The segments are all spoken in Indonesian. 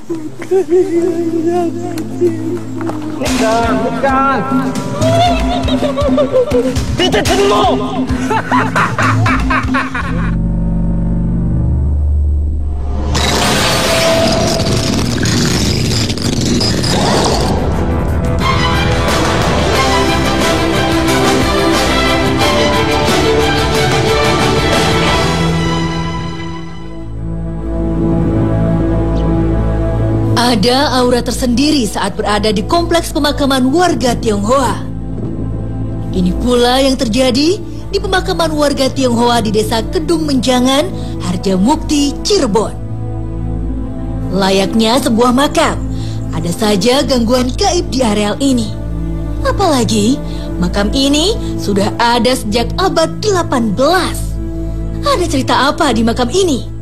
Bukan. Tidak temu. Ada aura tersendiri saat berada di kompleks pemakaman warga Tionghoa. Ini pula yang terjadi di pemakaman warga Tionghoa di Desa Kedung Menjangan, Harjamukti, Cirebon. Layaknya sebuah makam, ada saja gangguan gaib di areal ini. Apalagi, makam ini sudah ada sejak abad 18. Ada cerita apa di makam ini?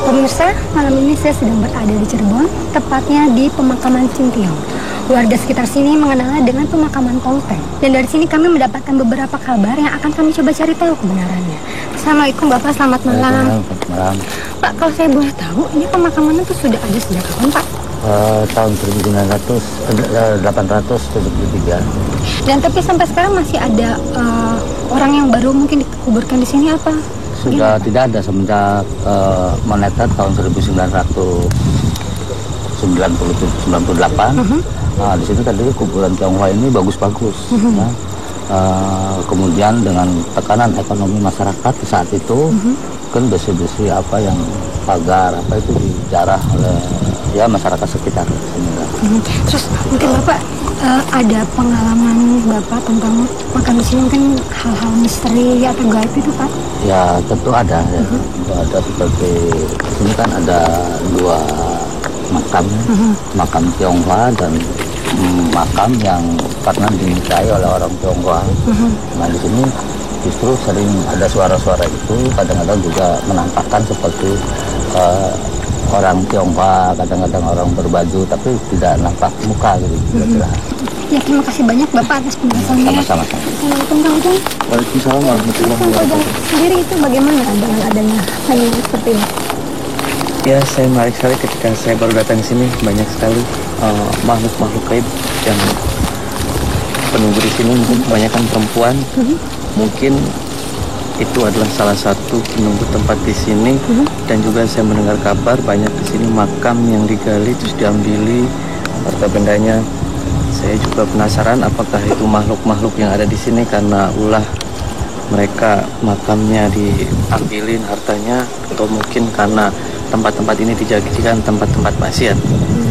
Pemirsa, malam ini saya sedang berada di Cirebon, tepatnya di pemakaman Cintiong. Warga sekitar sini mengenalnya dengan pemakaman Tongpeng. Dan dari sini kami mendapatkan beberapa kabar yang akan kami coba cari tahu kebenarannya. Assalamualaikum Bapak, selamat malam. Selamat malam. Pak, kalau saya boleh tahu, ini pemakaman itu sudah ada sejak kapan, Pak? Tahun 1873. Dan tapi sampai sekarang masih ada orang yang baru mungkin dikuburkan di sini apa? Sudah tidak ada semenjak moneter tahun 1998. Nah, di situ tadi kuburan Tionghoa ini bagus-bagus. Ya. Kemudian dengan tekanan ekonomi masyarakat di saat itu, kan besi-besi apa yang pagar apa itu dijarah oleh ya masyarakat sekitar. Terus mungkin Bapak ada pengalaman Bapak tentang makam di sini, mungkin hal-hal misteri atau gaib itu Pak? Ya tentu ada. Ya. Tentu ada seperti di sini kan ada dua makam, makam Tionghoa dan makam yang pernah dinikahi oleh orang Tionghoa. Nah di sini justru sering ada suara-suara itu, kadang-kadang juga menampakkan seperti orang Tionghoa, kadang-kadang orang berbaju tapi tidak nampak muka gitu. Ya terima kasih banyak Bapak atas penjelasannya. Sama-sama. Assalamualaikum Kang Ujang. Waalaikumsalam warahmatullahi Kang Ujang sendiri itu bagaimana dengan adanya hal yang seperti ini? Ya, saya menarik sekali ketika saya baru datang ke sini, banyak sekali makhluk-makhluk gaib yang penunggu di sini, mungkin kebanyakan perempuan. Mungkin itu adalah salah satu penunggu tempat di sini. Dan juga saya mendengar kabar banyak di sini makam yang digali terus diambili harta bendanya. Saya juga penasaran apakah itu makhluk-makhluk yang ada di sini karena ulah mereka makamnya diambilin hartanya, atau mungkin karena tempat-tempat ini dijadikan tempat-tempat maksiat.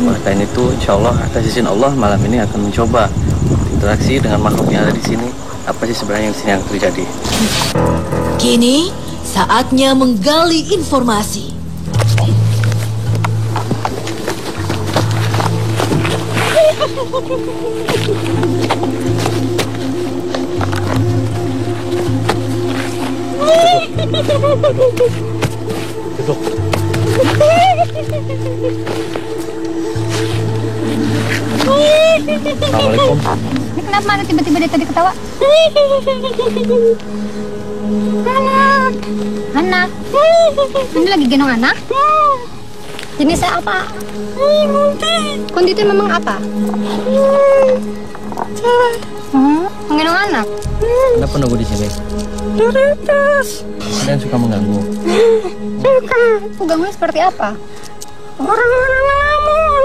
Oleh karena itu, insya Allah atas izin Allah malam ini akan mencoba interaksi dengan makhluk yang ada di sini. Apa sih sebenarnya yang di sini yang terjadi? Kini saatnya menggali informasi. Assalamualaikum. Ini kenapa ada tiba-tiba dia tadi ketawa? Anak. Anak. Ini lagi gendong anak? Jenisnya apa? Kunti itu memang apa? Menggendong anak? Kenapa nunggu di sini? Ada yang suka mengganggu? Gangguan seperti apa? Orang-orang ngelamun.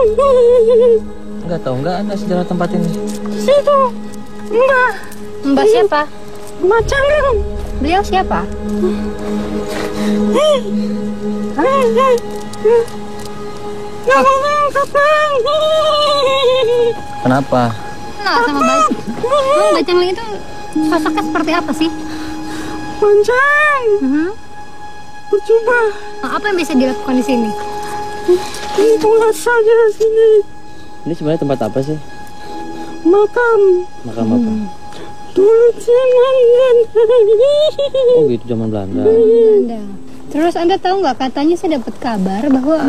Enggak tahu, enggak ada sejarah tempat ini. Situ. Enggak. Mbak siapa? Mbak Canggeng. Beliau siapa? Kapan? Kenapa? Nah, sama Mbak. Mbak Canggeng itu sosoknya seperti apa sih? Bonceng. Coba. Apa yang bisa dilakukan di sini? Lihat saja sini. Ini sebenarnya tempat apa sih? Makam. Makam apa? Dulu zaman. Oh gitu, zaman Belanda. Anda. Terus Anda tahu nggak, katanya saya dapat kabar bahwa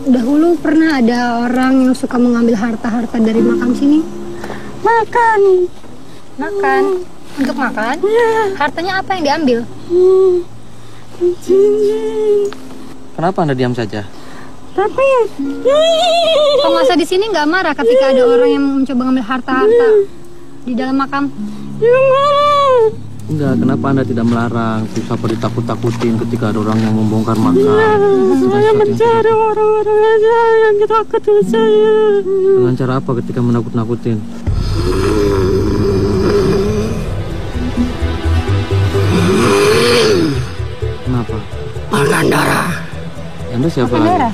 dahulu pernah ada orang yang suka mengambil harta-harta dari makam sini. Makan. Makan? Untuk makan? Ya. Hartanya apa yang diambil? Cincin. Kenapa Anda diam saja? Tapi Penguasa di sini nggak marah ketika ada orang yang mencoba mengambil harta-harta di dalam makam? Enggak, kenapa Anda tidak melarang? Terus apa ditakut-takutin ketika ada orang yang membongkar makam? saya mencari orang-orang aja yang takut dengan saya. Dengan cara apa ketika menakut-nakutin? Kenapa? Makan darah. Anda siapa Makan lagi? darah?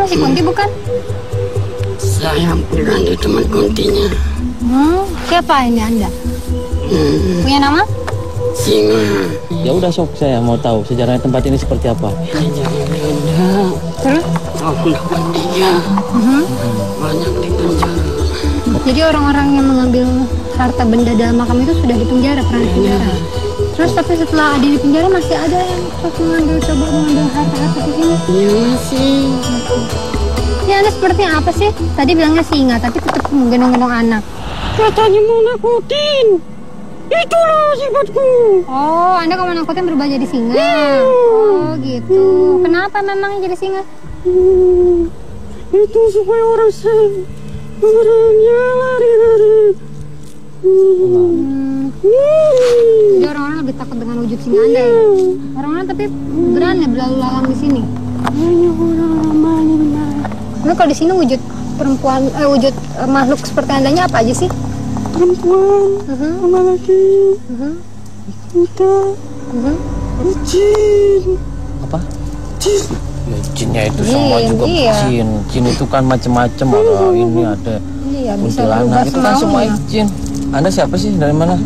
Si Kunti bukan? Saya pengganti teman kuntinya. Siapa ini Anda? Punya nama? Singa. Ya udah sok, saya mau tahu sejarahnya tempat ini seperti apa. Terus? Aku dapat dia. Banyak di penjara. Jadi orang-orang yang mengambil harta benda dalam makam itu sudah dipenjara, pernah dipenjara. Terus tapi setelah ada di penjara masih ada yang terus coba mengambil harta-harta di sini. Iya masih. Ya Anda sepertinya apa sih? Tadi bilangnya singa, tapi tetap menggendong-gendong anak. Katanya mau nakutin. Itulah sifatku. Oh, Anda kalau nakutin berubah jadi singa. Oh gitu. Kenapa memang jadi singa? Itu supaya orangnya lari-lari. Jadi orang-orang lebih takut dengan wujud singa Anda ya? Orang-orang tapi berani berlalu lalang di sini. Hanya orang ramai benar. Tapi kalau di sini wujud perempuan, wujud makhluk seperti Andanya apa aja sih? Perempuan, sama laki, kita, jin. Apa? Jin. Ya, jinnya itu semua juga Iya. jin. Jin itu kan macam-macam. Ada ini, ada Iya, bisa kuntilanak. berubah Itu kan semua semaunya. jin. Anda siapa sih? Dari mana?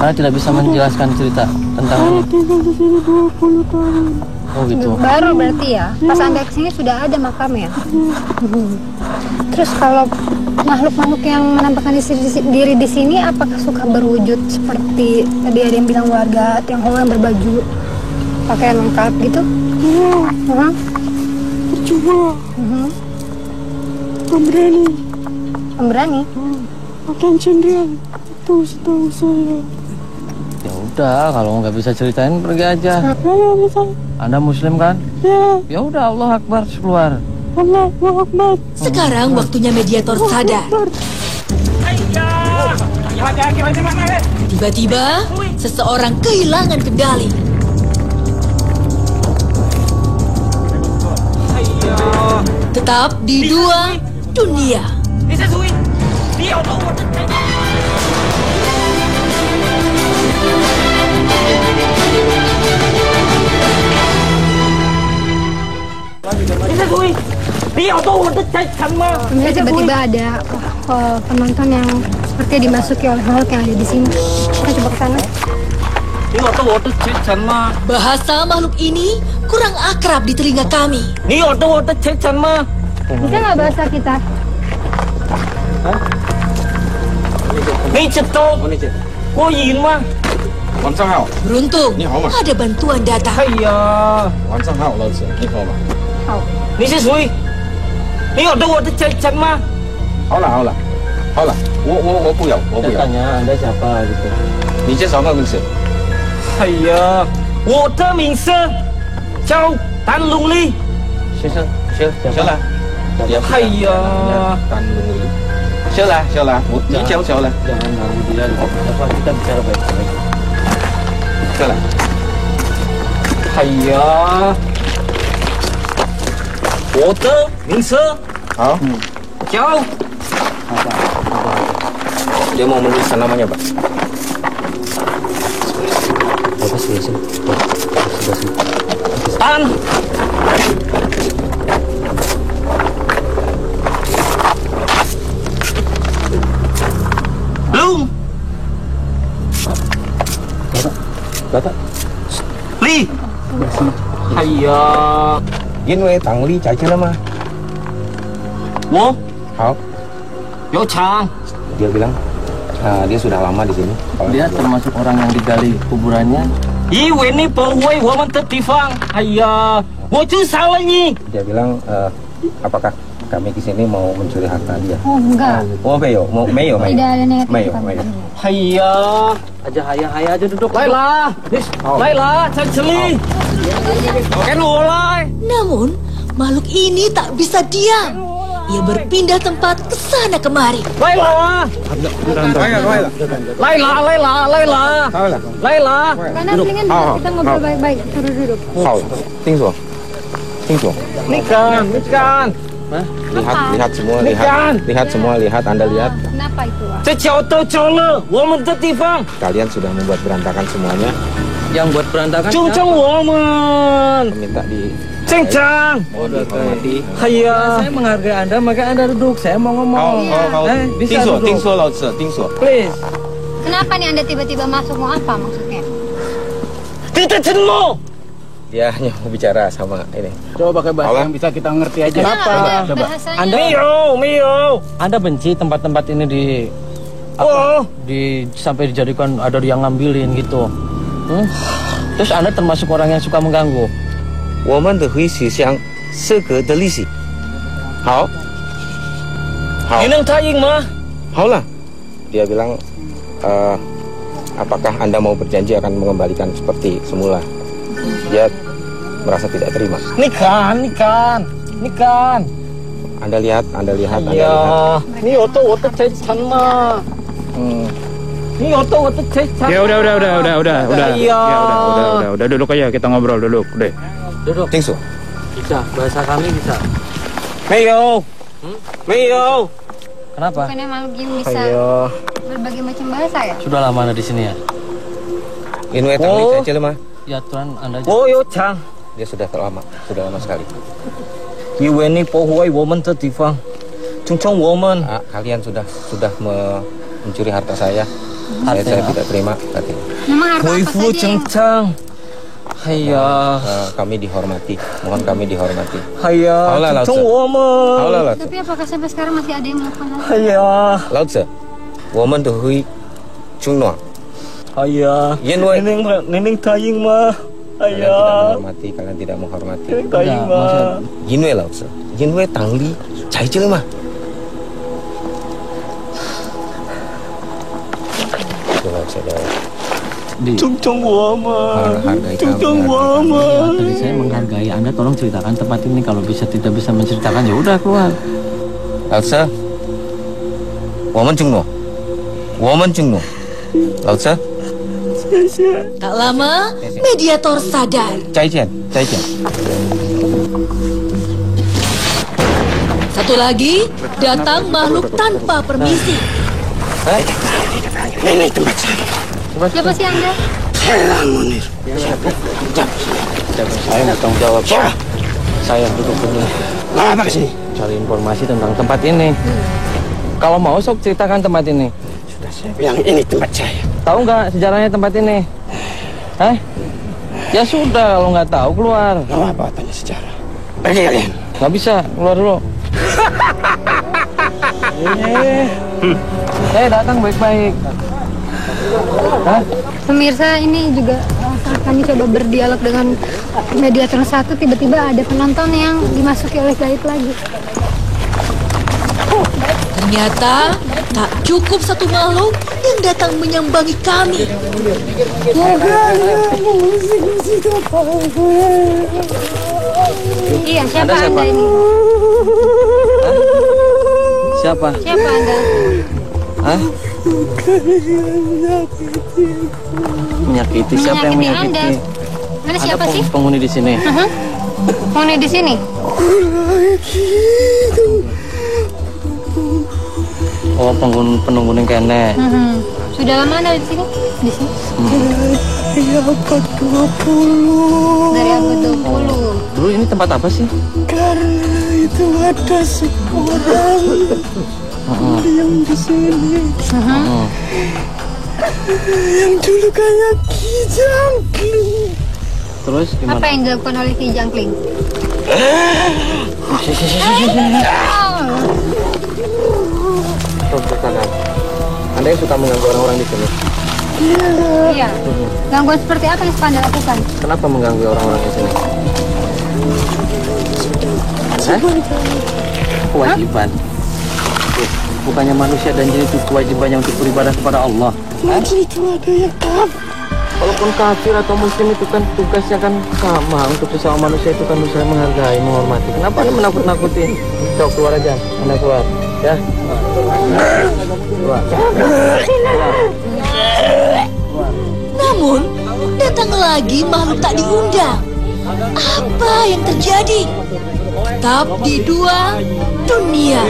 Anda tidak bisa menjelaskan cerita tentang ini. Tinggal di sini 20 tahun. Oh gitu. Baru berarti ya? Pas Anda kesini sudah ada makamnya? Terus kalau makhluk-makhluk yang menampakkan diri di sini apakah suka berwujud seperti tadi ada yang bilang warga Tionghoa yang berbaju pakaian lengkap gitu? Ya, percuma. Pemberani. Pemberani? Akan cenderung. Itu setahu saya. Ya udah, kalau nggak bisa ceritain pergi aja. Saya bisa. Anda Muslim kan? Ya, Ya udah, Allah Akbar, keluar. Allahu Akbar. Sekarang waktunya mediator sadar. Tiba-tiba, seseorang kehilangan kendali. Tetap di dua dunia. Kemudian tiba-tiba ada penonton yang sepertinya dimasuki oleh makhluk yang ada di sini. Kita coba ke sana. Bahasa makhluk ini kurang akrab di telinga kami. Bisa nggak bahasa kita? Beruntung, ada bantuan datang. 晚上好，老子，你好吗？你是谁？你有对我的真吗？好了好了好了，我不要，我不要。 Tanya Anda siapa gitu. 你介绍个名字。哎呀，我的名字叫谭龙丽。先生，小兰，也不哎呀，丹龙里。小兰，小兰，你叫小兰， Jangan ganggu dia. Apa kita bicara baik-baik. 小兰。哎呀，我的名字好，叫 dia mau menuliskan namanya pak. Apa sih sih? 丹。龙 Bapak. 丽。哎呀，因为党里在这了吗？我好，有厂。 dia bilang dia sudah lama di sini. Kalau Dia termasuk orang yang digali kuburannya 以为你不会我们的地方。哎呀，我就杀了你！ Dia bilang, apakah kami ke sini mau mencuri harta dia? Oh enggak, Oh, Meyo. tidak ada niat itu Meyo. kami. 哎呀， Aja hayah aja duduk. 来啦，来啦，在这里，跟我来。 Namun, makhluk ini tak bisa diam. Ia berpindah tempat ke sana kemari. 来啦，来啦，来啦，来啦，来啦。 Karena mendingan kita ngobrol baik-baik, suruh duduk. 好，听说， Nikan. lihat semua, lihat, Anda lihat. Kenapa itu? 这脚都走了，我们的地方， Kalian sudah membuat berantakan semuanya. Yang buat berantakan 纠正我们， Minta di 镇长。 dihormati. 哎呀， Saya menghargai Anda, maka Anda duduk. Saya mau ngomong. Bisa duduk. 听说，老师，听说。 Please. Kenapa nih Anda tiba-tiba masuk, mau apa maksudnya? tidak semua. Dia hanya mau bicara sama ini. Coba pakai bahasa yang bisa kita ngerti aja. Kenapa? Coba. Bahasanya. Mio. Anda benci tempat-tempat ini Oh, sampai dijadikan ada yang ngambilin gitu. Terus Anda termasuk orang yang suka mengganggu. 我们的会取向适格的利息。好，好 你，能答应吗？ 好了。Dia bilang, apakah Anda mau berjanji akan mengembalikan seperti semula? Dia merasa tidak terima. Nikan. Anda lihat, Anda lihat. 哎呀，你有到我的财产吗？你有到我的财产？ Ya udah. Iya. Ya udah duduk aja kita ngobrol duduk deh. Duduk. 听说， Bisa. Bahasa kami bisa. 没有，没有。 Kenapa? Bukannya makhluk yang bisa 哎呀， berbagai macam bahasa ya? Sudah lama Anda di sini ya? 因为当你在这里吗？ Ya Tuhan, Anda 我有枪， Dia sudah lama sekali. 以为你不会我们的地方，纠正我们。 Kalian sudah mencuri harta saya. Saya tidak terima. Berarti. Memang harta 恢 apa 复 saja 正 yang 常。哎呀， Kami dihormati. Mohon kami dihormati. 哎呀， 好了，老子。纠正我 好了， 们。 老子。 Tapi apakah sampai sekarang masih ada yang melakukan hal 哎呀，老子，我们都会承诺。 哎呀， 因为 你能答应吗？哎 kalian tidak 呀， menghormati, kalian tidak menghormati. 答应吗？因为老子，因为当你在这里嘛。Saudara-saudara, 纠正我们， hargai 纠 kami, 正我 hargai 们。 Tadi saya menghargai Anda, tolong ceritakan tempat ini. Kalau tidak bisa menceritakan ya udah keluar. 老子，我们承诺，老子， Tak lama, mediator sadar. 再见。 Satu lagi, datang makhluk tanpa permisi. Siapa sih Anda? Saya bertanggung jawab. Saya duduk dulu. Apa kesini? Cari informasi tentang tempat ini. Kalau mau sok ceritakan tempat ini. Sudah saya bilang ini tempat saya. Tahu nggak sejarahnya tempat ini? Hah? Ya sudah, kalau nggak tahu keluar. Mau apa tanya sejarah? Pergi kalian. Nggak bisa, keluar dulu. Saya datang baik-baik. Hah? Pemirsa, ini juga saat kami coba berdialog dengan mediator satu, tiba-tiba ada penonton yang dimasuki oleh gaib lagi. Ternyata tak cukup satu makhluk yang datang menyambangi kami. Iya, siapa Anda siapa? Anda ini? Siapa? Siapa Anda? Hah? Menyakiti? Siapa yang Menyakiti Anda? menyakiti? Anda siapa sih? Penghuni di sini. Penghuni di sini? Oh, penunggu kene. Sudah lama Anda di sini? Di sini? Dari abad 20. Dulu ini tempat apa sih? Karena itu ada seorang yang di sini yang dulu kayak Ki Jangkling. Terus gimana? Apa yang dilakukan oleh Ki Jangkling? Anda yang suka mengganggu orang-orang di sini. Iya. Gangguan seperti apa yang suka Anda lakukan? Kenapa mengganggu orang-orang di sini? Kewajiban. Bukannya manusia dan jin itu kewajibannya untuk beribadah kepada Allah. Walaupun kafir atau muslim itu kan tugasnya kan sama. Untuk sesama manusia itu kan bisa menghargai, menghormati. Kenapa Anda menakut-nakutin? Coba keluar aja, Anda keluar. Ya. Keluar. Namun, datang lagi makhluk tak diundang. Apa yang terjadi? Tetap di dua dunia.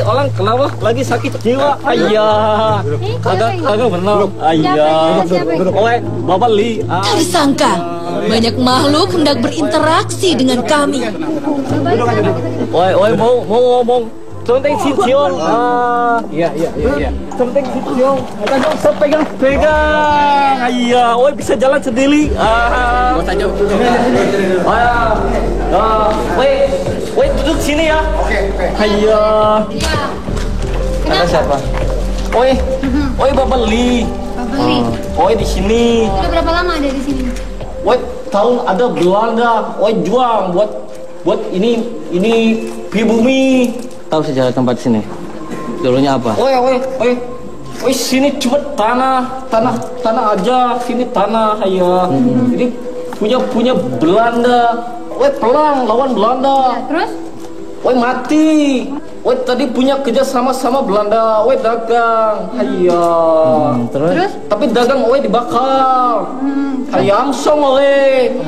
Orang kenapa lagi sakit jiwa? Ayah, kagak benar. Ayah, Bapak Li. Tak disangka, banyak makhluk hendak berinteraksi dengan kami. Mau ngomong. Penting Sitiong. Iya. Penting Sitiong. Jangan usah pegang. Ayah, bisa jalan sendiri. Bos aja. Duduk sini ya. Ayah. Anda siapa? Bapak Li. Di sini. Sudah berapa lama ada di sini? Tahun ada Belanda. Juang buat ini pribumi. Tahu sejarah tempat sini? Dulunya apa? Sini cuma tanah aja. Sini tanah, ayah. Ini punya Belanda. Perang lawan Belanda. Ya, terus? Mati. Tadi punya kerja sama Belanda. Dagang, ayah. Terus? Tapi dagang dibakar. Ayam song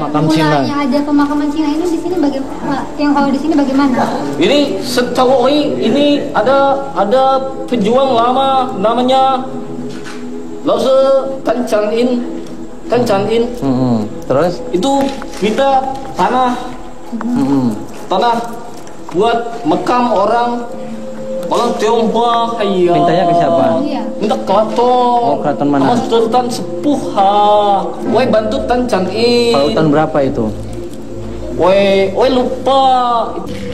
Makam Cina. Mulanya ada pemakaman Cina ini di sini bagaimana? Yang kalau di sini bagaimana? Ini setahu ini ada pejuang lama namanya Lause Tan Chan In. Terus? Itu minta tanah buat makam orang Tionghoa. Mintanya ke siapa? Iya. Minta keraton. Keraton mana? Sama Sultan Sepuh. Bantu Tan Chan In. Kalau tahun berapa itu? Lupa.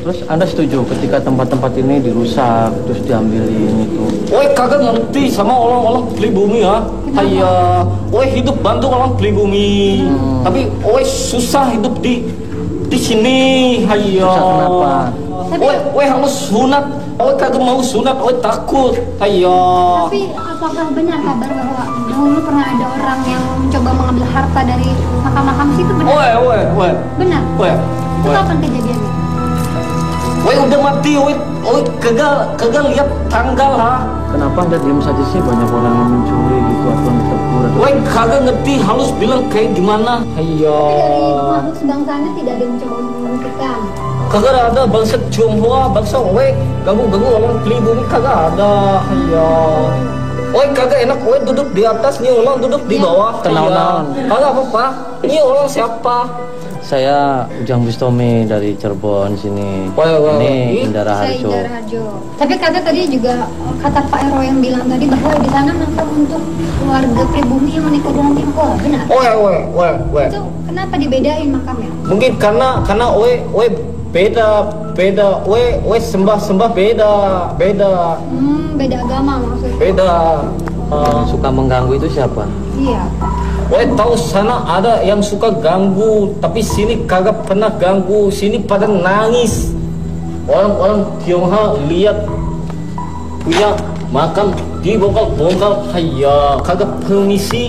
Terus Anda setuju ketika tempat-tempat ini dirusak terus diambilin itu? Kagak ngerti sama orang-orang pribumi ya. Hidup bantu orang pribumi. Tapi susah hidup di sini. Susah kenapa? Harus sunat. Kagak mau sunat. Takut. Tapi apakah benar kabar bahwa dulu pernah ada orang yang mencoba mengambil harta dari makam-makam situ? Benar? Benar? Itu kapan kejadiannya? Udah mati. Kagak lihat tanggal ha. Kenapa Anda diam saja sih? Banyak orang yang mencuri gitu atau ditegur atau... Kagak ngerti harus bilang kayak gimana. Tapi dari makhluk sebangsa Anda tidak ada yang mencoba menghentikan. Kagak ada bangsa Tionghoa, bangsa ganggu orang pribumi kagak ada. Kagak enak. Duduk di atas, nih orang duduk di bawah. Tenang. Kagak apa-apa. Ini orang siapa? Saya Ujang Bustomi dari Cirebon sini. Ini Indra Harjo. Tapi kagak tadi juga kata Pak Ero yang bilang tadi bahwa di sana makam untuk keluarga pribumi yang menikah dengan Tionghoa, benar? Itu kenapa dibedain makamnya? mungkin karena beda sembah beda Beda agama maksudnya. beda. Suka mengganggu itu siapa? Iya. Tahu sana ada yang suka ganggu, tapi sini kagak pernah ganggu. Sini pada nangis. Orang Tionghoa lihat punya makam dibongkar, kagak permisi.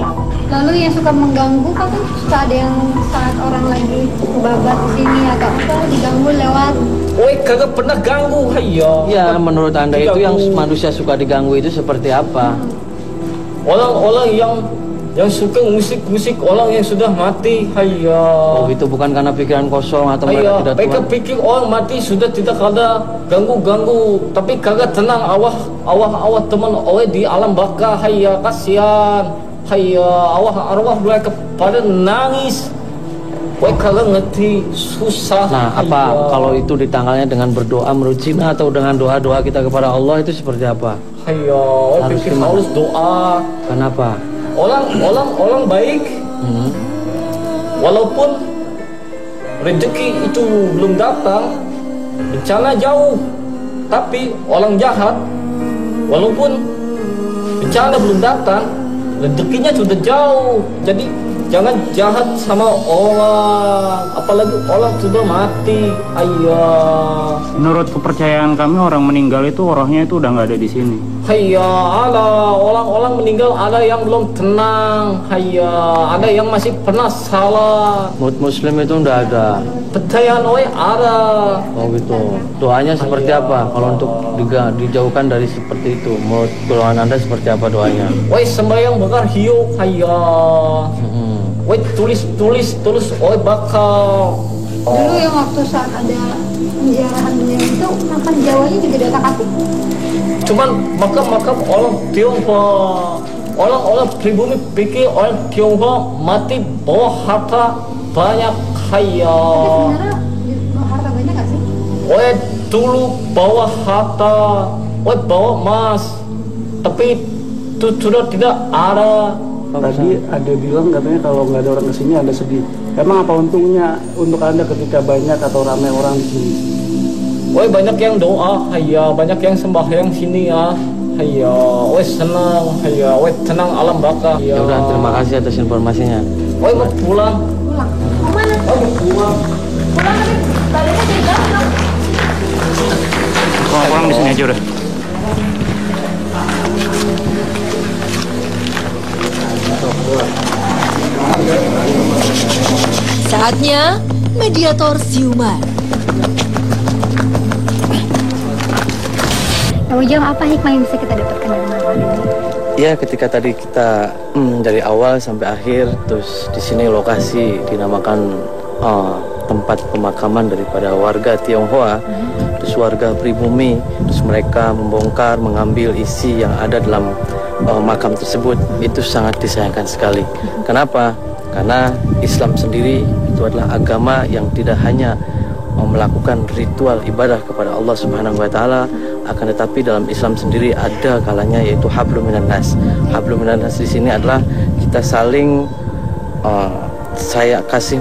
Lalu yang suka mengganggu kan suka ada yang saat orang lagi babat di sini atau apa diganggu lewat. Kagak pernah ganggu, Ya, menurut Anda itu yang manusia suka diganggu itu seperti apa? Orang-orang yang suka musik orang yang sudah mati, Oh, itu bukan karena pikiran kosong atau mereka tidak mereka Tuhan? pikir orang mati sudah tidak ada ganggu, tapi kagak tenang. Awah teman di alam baka, kasihan, arwah mereka pada nangis. Kagak ngerti, susah. Nah, apa kalau itu ditanggalnya dengan berdoa menurut Cina atau dengan doa-doa kita kepada Allah itu seperti apa? Harus doa. Kenapa? Orang baik, walaupun rezeki itu belum datang, bencana jauh. Tapi orang jahat, walaupun bencana belum datang, rezekinya sudah jauh. Jadi jangan jahat sama orang, apalagi orang sudah mati. Ayah. Menurut kepercayaan kami orang meninggal itu rohnya itu udah nggak ada di sini. Hayya, ada orang-orang meninggal, ada yang belum tenang. Hayya, ada yang masih penasaran. Muslim itu udah ada. Percayaan ada. Oh gitu. Doanya seperti apa kalau untuk dijauhkan dari seperti itu? Menurut golongan Anda seperti apa doanya? Woi, sembahyang bakar hiu. Hayya. Woi, tulis. Woi, bakal. Dulu yang waktu saat ada penjarahan beliau itu makan Jawanya juga diotak-atik. Cuman makam orang Tionghoa, orang pribumi pikir orang Tionghoa mati bawa harta banyak. Kaya. Tapi sebenarnya bawa harta banyak gak sih? Woi, dulu bawa harta, woi bawa emas, tapi itu sudah tidak ada. Tadi ada bilang katanya kalau nggak ada orang kesini Anda sedih. Emang apa untungnya untuk Anda ketika banyak atau ramai orang di sini? Woi, banyak yang doa, hayya, banyak yang sembahyang sini ya. Hayya, woi senang, hayya, woi tenang alam baka. Ya udah, terima kasih atas informasinya. Woi mau pulang. Pulang. Mau mana? Woi mau pulang. Pulang tapi baliknya dari dalam dong. Pulang di sini aja udah. Saatnya mediator siuman. Jauh-jauh apa hikmah yang bisa kita dapatkan dari malam ini? Ya, ketika tadi kita dari awal sampai akhir, terus di sini lokasi dinamakan tempat pemakaman daripada warga Tionghoa, terus warga pribumi, terus mereka membongkar, mengambil isi yang ada dalam makam tersebut. Itu sangat disayangkan sekali. Kenapa? Karena Islam sendiri itu adalah agama yang tidak hanya melakukan ritual ibadah kepada Allah Subhanahu wa taala, akan tetapi dalam Islam sendiri ada kalanya yaitu hablum minan nas. Hablum minan nas di sini adalah kita saling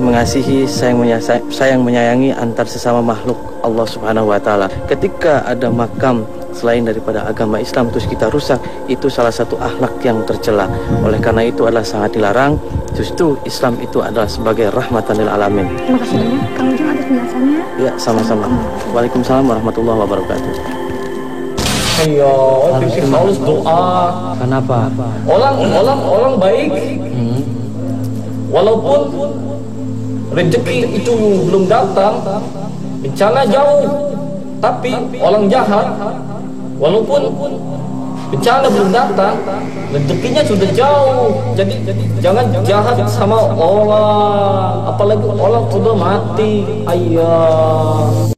mengasihi, sayang menyayangi antar sesama makhluk Allah Subhanahu wa taala. Ketika ada makam selain daripada agama Islam terus kita rusak, itu salah satu akhlak yang tercela. Oleh karena itu adalah sangat dilarang. Justru Islam itu adalah sebagai rahmatan lil alamin. Terima kasih banyak Kang Ujung atas penjelasannya. Ya, sama-sama. Waalaikumsalam warahmatullahi wabarakatuh. Hayya, harus doa. Kenapa? Orang baik, walaupun rezeki itu belum datang, bencana jauh. Tapi orang jahat, walaupun bencana belum datang, rezekinya sudah jauh. Jadi jangan jahat sama orang, apalagi orang sudah mati. Ayah.